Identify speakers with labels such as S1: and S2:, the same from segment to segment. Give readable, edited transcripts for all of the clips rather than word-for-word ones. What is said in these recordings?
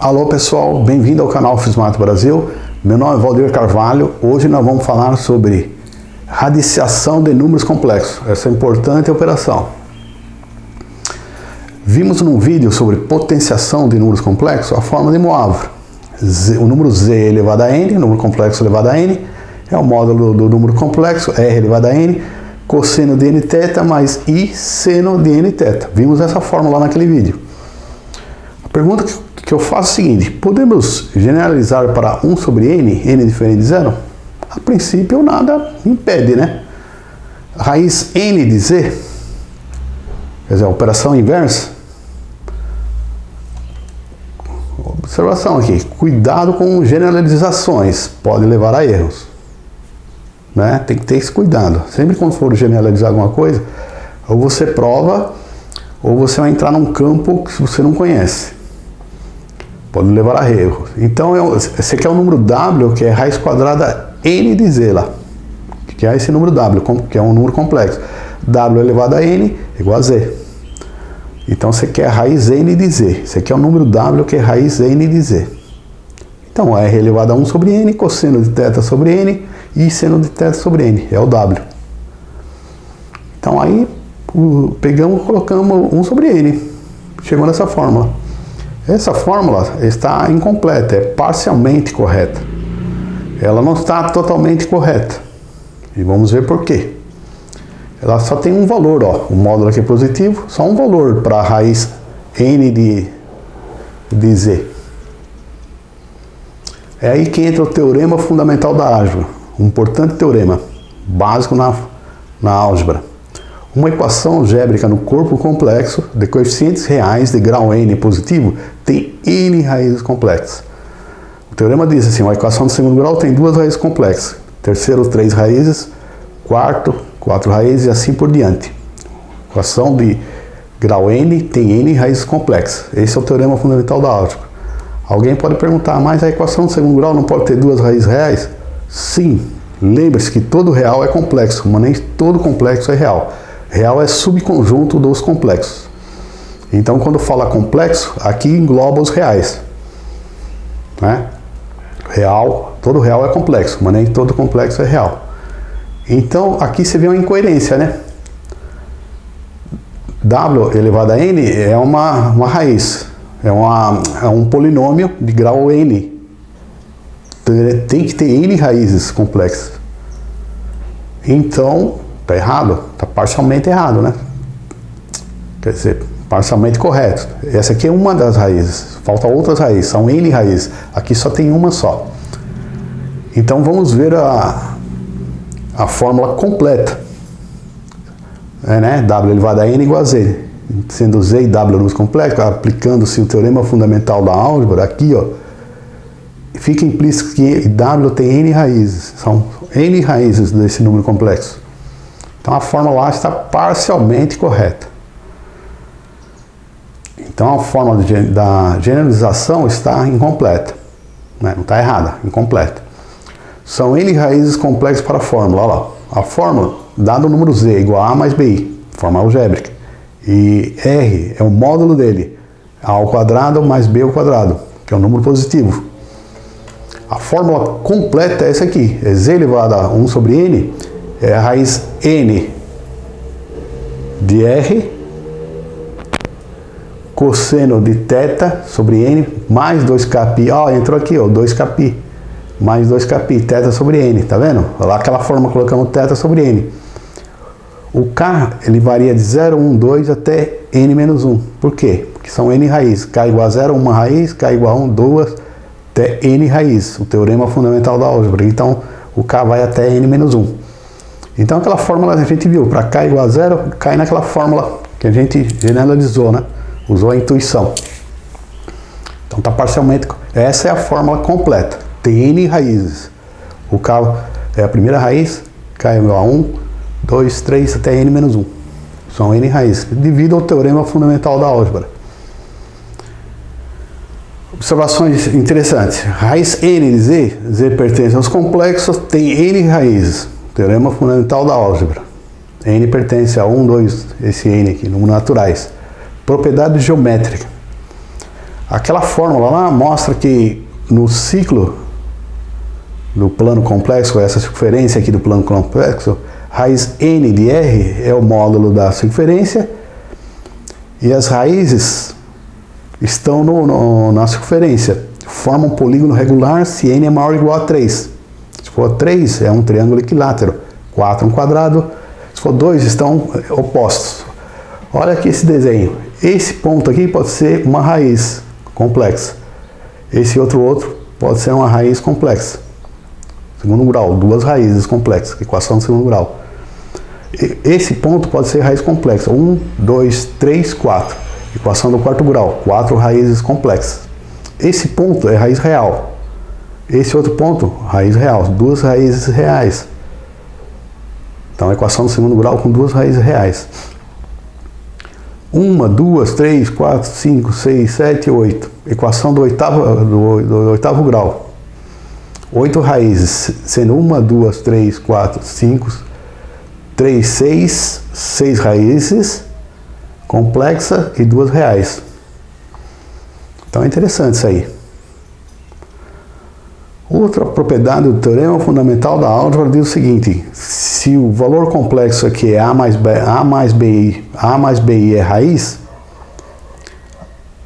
S1: Alô pessoal, bem-vindo ao canal Fismato Brasil. Meu nome é Valdir Carvalho. Hoje nós vamos falar sobre radiciação de números complexos, essa importante operação. Vimos num vídeo sobre potenciação de números complexos a forma de Moivre. O número z elevado a n, número complexo elevado a n, é o módulo do número complexo, r elevado a n, cosseno de nθ mais i seno de nθ. Vimos essa fórmula lá naquele vídeo. A pergunta que eu faço é a seguinte: podemos generalizar para 1 sobre n diferente de zero? A princípio nada impede, né? Raiz n de z, quer dizer, a operação inversa. Observação aqui, cuidado com generalizações, pode levar a erros, né? Tem que ter esse cuidado. Sempre quando for generalizar alguma coisa, ou você prova, ou você vai entrar num campo que você não conhece. Pode levar a erros. Então, esse aqui é o número w, que é raiz quadrada n de z lá, que é esse número w, que é um número complexo. W elevado a n igual a z. Então, você quer a raiz n de z. Esse aqui é o número w, que é raiz n de z. Então, r elevado a 1 sobre n, cosseno de θ sobre n, e seno de θ sobre n, é o w. Então, aí, pegamos e colocamos 1 sobre n. Chegou nessa fórmula. Essa fórmula está incompleta, é parcialmente correta. Ela não está totalmente correta. E vamos ver por quê. Ela só tem um valor, ó, o módulo aqui é positivo, só um valor para a raiz n de z. É aí que entra o teorema fundamental da álgebra, um importante teorema, básico na álgebra. Uma equação algébrica no corpo complexo de coeficientes reais de grau n positivo tem n raízes complexas. O teorema diz assim: uma equação de segundo grau tem duas raízes complexas, terceiro 3 raízes, quarto 4 raízes e assim por diante. Equação de grau n tem n raízes complexas. Esse é o teorema fundamental da álgebra. Alguém pode perguntar, mas a equação de segundo grau não pode ter duas raízes reais? Sim, lembre-se que todo real é complexo, mas nem todo complexo é real. Real é subconjunto dos complexos. Então, quando fala complexo, aqui engloba os reais, né? Todo real é complexo, mas nem todo complexo é real. Então, aqui você vê uma incoerência, né? W elevado a n é uma raiz, é um polinômio de grau n. Tem que ter n raízes complexas. Então, está errado, está parcialmente errado, né? Quer dizer, parcialmente correto. Essa aqui é uma das raízes, faltam outras raízes, são n raízes. Aqui só tem uma só. Então, vamos ver a fórmula completa, né? W elevado a n igual a z, sendo z e w números complexos, aplicando-se o teorema fundamental da álgebra, aqui, ó, fica implícito que w tem n raízes, são n raízes desse número complexo. Então a fórmula lá está parcialmente correta. Então a fórmula da generalização está incompleta, né? Não está errada, incompleta. São n raízes complexas para a fórmula. Olha lá. A fórmula, dado o número z igual a mais bi, forma algébrica, e r é o módulo dele, a ao quadrado mais b ao quadrado, que é um número positivo. A fórmula completa é essa aqui, é z elevado a 1 sobre n, é a raiz n de r, cosseno de θ sobre n, mais 2kπ, ó, entrou aqui, ó, 2kπ, mais 2kπ, θ sobre n, tá vendo? Olha lá aquela forma, colocamos θ sobre n. O k, ele varia de 0, 1, 2 até n menos 1. Por quê? Porque são n raízes. K igual a 0, 1 raiz, k igual a 1, 2, até n raiz. O teorema fundamental da álgebra. Então, o k vai até n menos 1. Então, aquela fórmula a gente viu, para k igual a 0, cai naquela fórmula que a gente generalizou, né? Usou a intuição. Então, está parcialmente... Essa é a fórmula completa. Tem n raízes. O k é a primeira raiz, k igual a 1, 2, 3 até n menos 1. São n raízes, devido ao teorema fundamental da álgebra. Observações interessantes. Raiz n de z, z pertence aos complexos, tem n raízes. Teorema fundamental da álgebra. N pertence a 1, 2, esse n aqui, números naturais. Propriedade geométrica. Aquela fórmula lá mostra que no ciclo do plano complexo, essa circunferência aqui do plano complexo, raiz n de r é o módulo da circunferência e as raízes estão na circunferência. Forma um polígono regular se n é maior ou igual a 3. Se for 3, é um triângulo equilátero. 4 um quadrado. Se for 2, estão opostos. Olha aqui esse desenho. Esse ponto aqui pode ser uma raiz complexa. Esse outro pode ser uma raiz complexa. Segundo grau, duas raízes complexas. Equação do segundo grau. Esse ponto pode ser raiz complexa. 1, 2, 3, 4. Equação do quarto grau. 4 raízes complexas. Esse ponto é raiz real. Esse outro ponto, raiz real. Duas raízes reais. Então, equação do segundo grau com duas raízes reais. 1, 2, 3, 4, 5, 6, 7, 8. Equação do oitavo grau. 8 raízes, sendo 1, 2, 3, 4, 5, 3, 6. 6 raízes complexa e duas reais. Então é interessante isso aí. Outra propriedade do teorema fundamental da álgebra diz o seguinte: se o valor complexo aqui é a mais bi é raiz,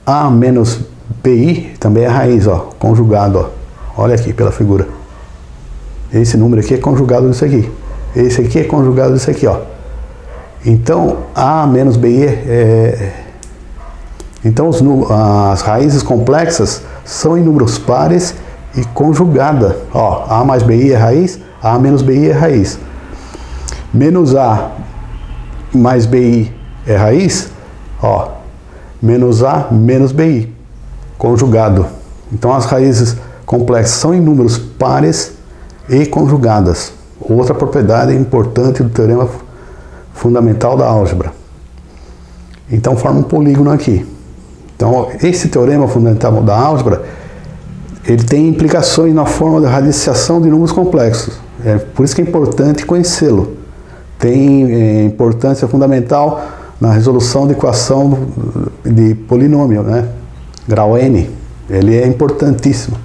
S1: a menos bi também é raiz, ó, conjugado, ó. Olha aqui pela figura. Esse número aqui é conjugado disso aqui. Esse aqui é conjugado disso aqui, ó. Então a menos bi então as raízes complexas são em números pares e conjugada. Ó, a mais bi é raiz, a menos bi é raiz. Menos a mais bi é raiz, ó, menos a menos bi, conjugado. Então as raízes complexas são em números pares e conjugadas. Outra propriedade importante do teorema fundamental da álgebra. Então forma um polígono aqui. Então esse teorema fundamental da álgebra, ele tem implicações na forma da radiciação de números complexos. É por isso que é importante conhecê-lo. Tem importância fundamental na resolução de equação de polinômio, né? Grau n. Ele é importantíssimo.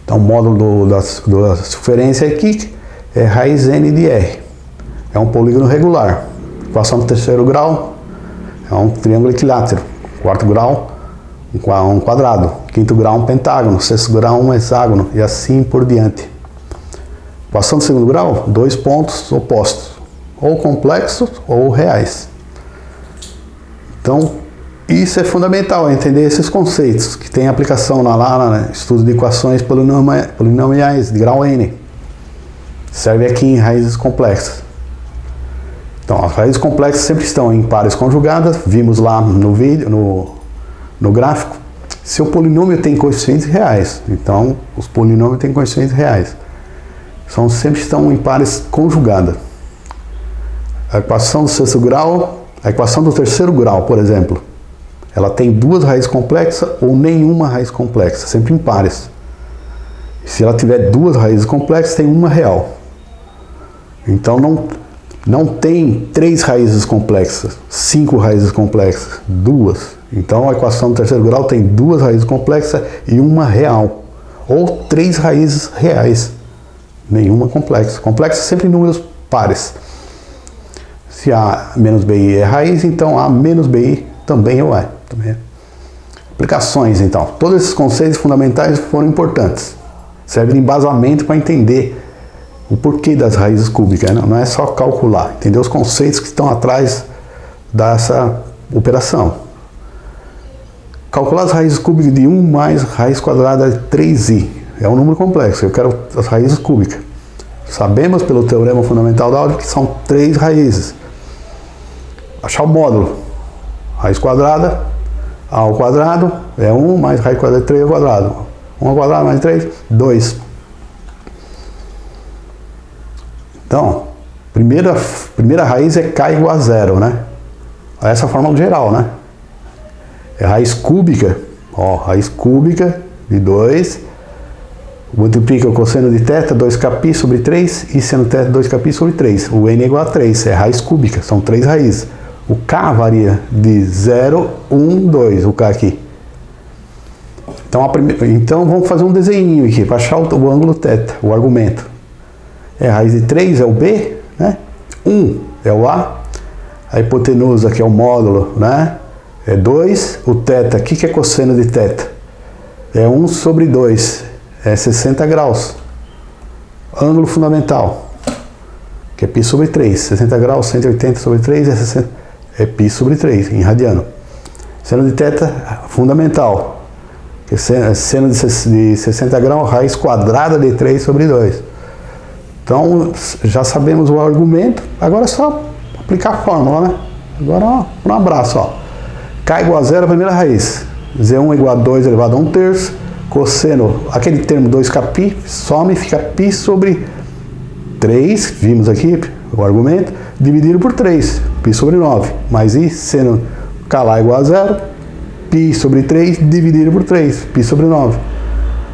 S1: Então o módulo da circunferência aqui é raiz n de r. É um polígono regular. Equação do terceiro grau é um triângulo equilátero. Quarto grau, um quadrado. Quinto grau, um pentágono. Sexto grau, um hexágono. E assim por diante. Equação do segundo grau, dois pontos opostos. Ou complexos ou reais. Então, isso é fundamental, entender esses conceitos, que tem aplicação no estudo de equações polinomiais de grau n. Serve aqui em raízes complexas. Então, as raízes complexas sempre estão em pares conjugadas, vimos lá no vídeo, no gráfico. Se o polinômio tem coeficientes reais, então os polinômios têm coeficientes reais. Sempre estão em pares conjugadas. A equação do sexto grau, a equação do terceiro grau, por exemplo, ela tem duas raízes complexas ou nenhuma raiz complexa, sempre em pares. Se ela tiver duas raízes complexas, tem uma real. Então não tem 3 raízes complexas, 5 raízes complexas, 2. Então a equação do terceiro grau tem 2 raízes complexas e uma real. Ou 3 raízes reais, nenhuma complexa. Complexa sempre em números pares. Se A menos BI é raiz, então A menos BI também é. Aplicações, então. Todos esses conceitos fundamentais foram importantes. Servem de embasamento para entender o porquê das raízes cúbicas. Não é só calcular, entender os conceitos que estão atrás dessa operação. Calcular as raízes cúbicas de 1 mais raiz quadrada de 3i. É um número complexo, eu quero as raízes cúbicas. Sabemos pelo teorema fundamental da álgebra que são 3 raízes. Achar o módulo. Raiz quadrada, a ao quadrado é 1 mais raiz quadrada de 3 ao quadrado. 1 ao quadrado mais 3, 2. Então, primeira raiz é k igual a 0, né? Essa é a fórmula geral, né? É raiz cúbica, ó, raiz cúbica de 2, multiplica o cosseno de θ, 2kπ sobre 3, e seno θ, 2kπ sobre 3. O n é igual a 3, é raiz cúbica, são 3 raízes. O k varia de 0, 1, 2, o k aqui. Então vamos fazer um desenho aqui para achar o ângulo θ, o argumento. Raiz de 3 é o B, né? 1 é o A, a hipotenusa que é o módulo, né? É 2, o θ, o que é cosseno de θ? É 1 sobre 2, é 60 graus. Ângulo fundamental, que é π sobre 3, 60 graus, 180 sobre 3 é 60, é π sobre 3, em radiano. Seno de θ fundamental, que é seno de 60 graus, raiz quadrada de 3 sobre 2. Então, já sabemos o argumento, agora é só aplicar a fórmula, né? Agora, ó, um abraço, ó. K igual a zero, a primeira raiz. Z1 igual a 2 elevado a 1/3. Cosseno, aquele termo 2kπ, some, fica π sobre 3, vimos aqui o argumento, dividido por 3, π sobre 9. Mais I, seno K lá igual a zero, π sobre 3, dividido por 3, π sobre 9.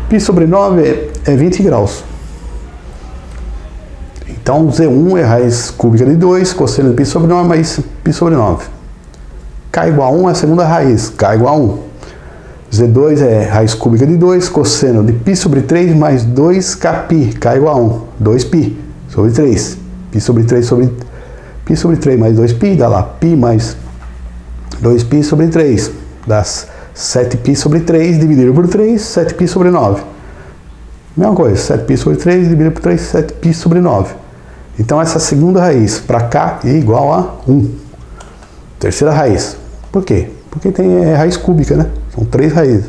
S1: Π sobre 9 é 20 graus. Então, Z1 é raiz cúbica de 2, cosseno de π sobre 9, mais π sobre 9. K igual a 1 é a segunda raiz, K igual a 1. Z2 é raiz cúbica de 2, cosseno de π sobre 3 mais 2kπ, K igual a 1, 2π sobre 3. π sobre 3 sobre π sobre 3 mais 2π, dá lá π mais 2π sobre 3, dá 7π sobre 3, dividido por 3, 7π sobre 9. Mesma coisa, 7π sobre 3, dividido por 3, 7π sobre 9. Então, essa segunda raiz para cá é igual a 1. Terceira raiz. Por quê? Porque tem raiz cúbica, né? São 3 raízes.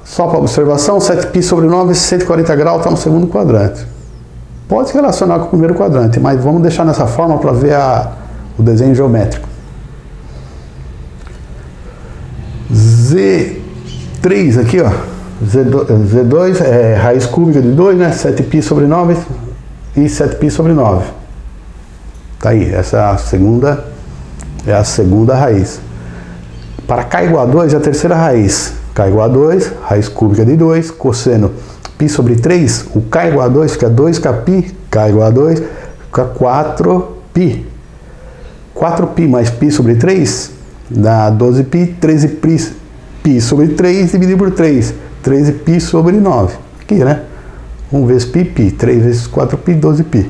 S1: Só para observação, 7π sobre 9, 140 graus, está no segundo quadrante. Pode se relacionar com o primeiro quadrante, mas vamos deixar nessa forma para ver o desenho geométrico. Z3 aqui, ó. Z2 é raiz cúbica de 2, né? 7π sobre 9 e 7π sobre 9. Tá aí, essa é a segunda raiz. Para K igual a 2 é a terceira raiz. K igual a 2, raiz cúbica de 2, cosseno π sobre 3, o K igual a 2 fica 2kπ, K igual a 2, fica 4π. 4π mais π sobre 3 dá 12π, 13π sobre 3 dividido por 3, 13π sobre 9. Aqui, né? 1 vezes π, π, 3 vezes 4π, 12π.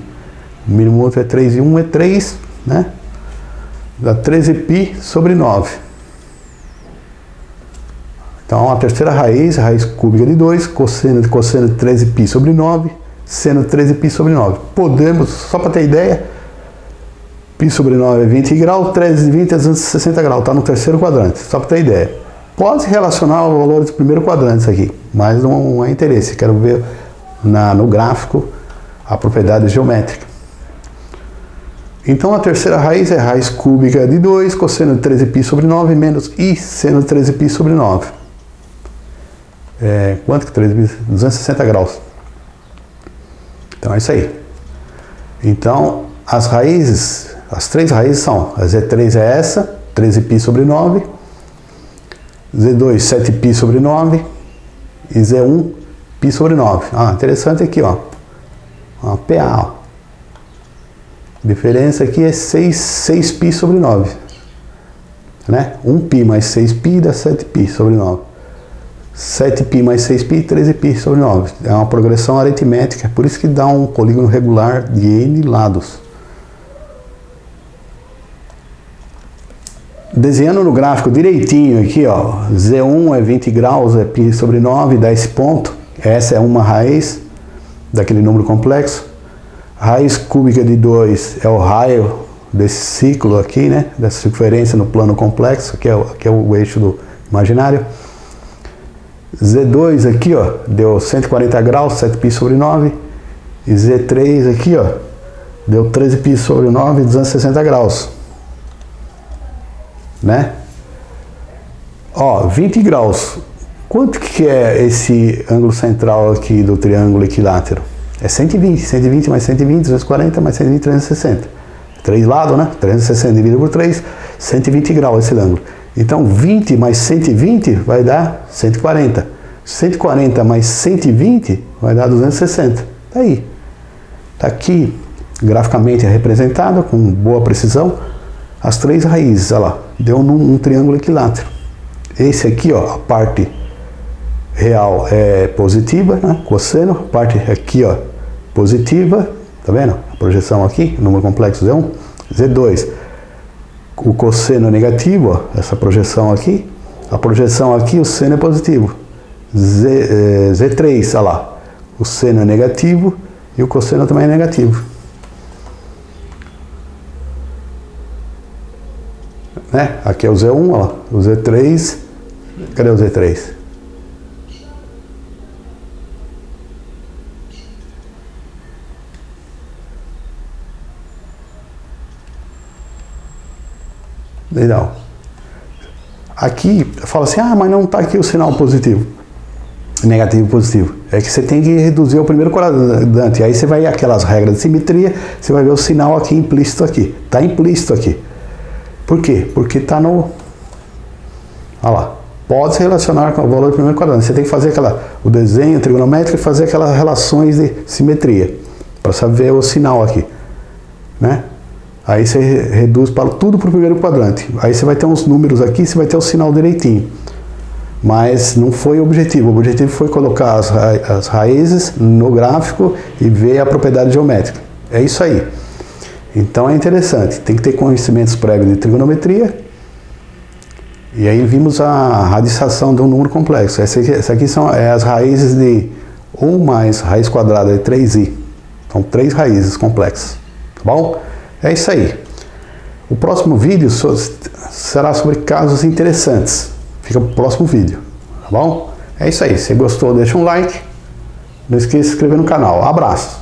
S1: O mínimo outro é 3 e 1 é 3, né? Dá 13π sobre 9. Então, a terceira raiz, raiz cúbica de 2, cosseno de 13π sobre 9, seno de 13π sobre 9. Podemos, só para ter ideia, π sobre 9 é 20 graus, 13 de 20 é 260 graus, está no terceiro quadrante, só para ter ideia. Pode relacionar os valores do primeiro quadrante isso aqui, mas não é interesse, quero ver no gráfico a propriedade geométrica. Então, a terceira raiz é raiz cúbica de 2, cosseno de 13π sobre 9, menos I, seno de 13π sobre 9. Quanto que 13π? 260 graus. Então, é isso aí. Então, as raízes, as 3 raízes são, a Z3 é essa, 13π sobre 9, Z2, 7π sobre 9, e Z1, π sobre 9. Interessante aqui, ó. PA, ó. A diferença aqui é 6π sobre 9. Né? 1π mais 6π dá 7π sobre 9. 7π mais 6π, 13π sobre 9. É uma progressão aritmética, por isso que dá um polígono regular de N lados. Desenhando no gráfico direitinho aqui, ó, Z1 é 20 graus, é π sobre 9, dá esse ponto. Essa é uma raiz daquele número complexo. Raiz cúbica de 2 é o raio desse ciclo aqui, né? Dessa circunferência no plano complexo, que é o eixo do imaginário. Z2 aqui, ó, deu 140 graus, 7π sobre 9. E Z3 aqui, ó, deu 13π sobre 9, 260 graus. Né? Ó, 20 graus. Quanto que é esse ângulo central aqui do triângulo equilátero? É 120. 120 mais 120, 240 mais 120, 360. 3 lados, né? 360 dividido por 3, 120 graus esse ângulo. Então, 20 mais 120 vai dar 140. 140 mais 120 vai dar 260. Tá aí. Tá aqui, graficamente representado, com boa precisão, as 3 raízes. Olha lá, deu um triângulo equilátero. Esse aqui, ó, a parte real é positiva, né? Cosseno, a parte aqui, ó, positiva, tá vendo? A projeção aqui, número complexo Z1, Z2. O cosseno é negativo, ó, essa projeção aqui. A projeção aqui, o seno é positivo. Z3, olha lá. O seno é negativo e o cosseno também é negativo. Né? Aqui é o Z1, ó, o Z3. Cadê o Z3? Legal. Aqui fala assim, mas não está aqui o sinal positivo, negativo e positivo. É que você tem que reduzir o primeiro quadrante. Aí você vai aquelas regras de simetria, você vai ver o sinal aqui implícito aqui. Está implícito aqui. Por quê? Porque está no... Olha lá. Pode se relacionar com o valor do primeiro quadrante. Você tem que fazer o desenho trigonométrico e fazer aquelas relações de simetria para saber o sinal aqui, né? Aí você reduz tudo para o primeiro quadrante. Aí você vai ter uns números aqui, você vai ter o sinal direitinho. Mas não foi o objetivo. O objetivo foi colocar as raízes no gráfico e ver a propriedade geométrica. É isso aí. Então é interessante. Tem que ter conhecimentos prévios de trigonometria. E aí vimos a radicação de um número complexo. Essa aqui são as raízes de 1 mais raiz quadrada de 3i. São 3 raízes complexas. Tá bom? É isso aí. O próximo vídeo será sobre casos interessantes. Fica para o próximo vídeo. Tá bom? É isso aí. Se gostou, deixa um like. Não esqueça de se inscrever no canal. Abraço.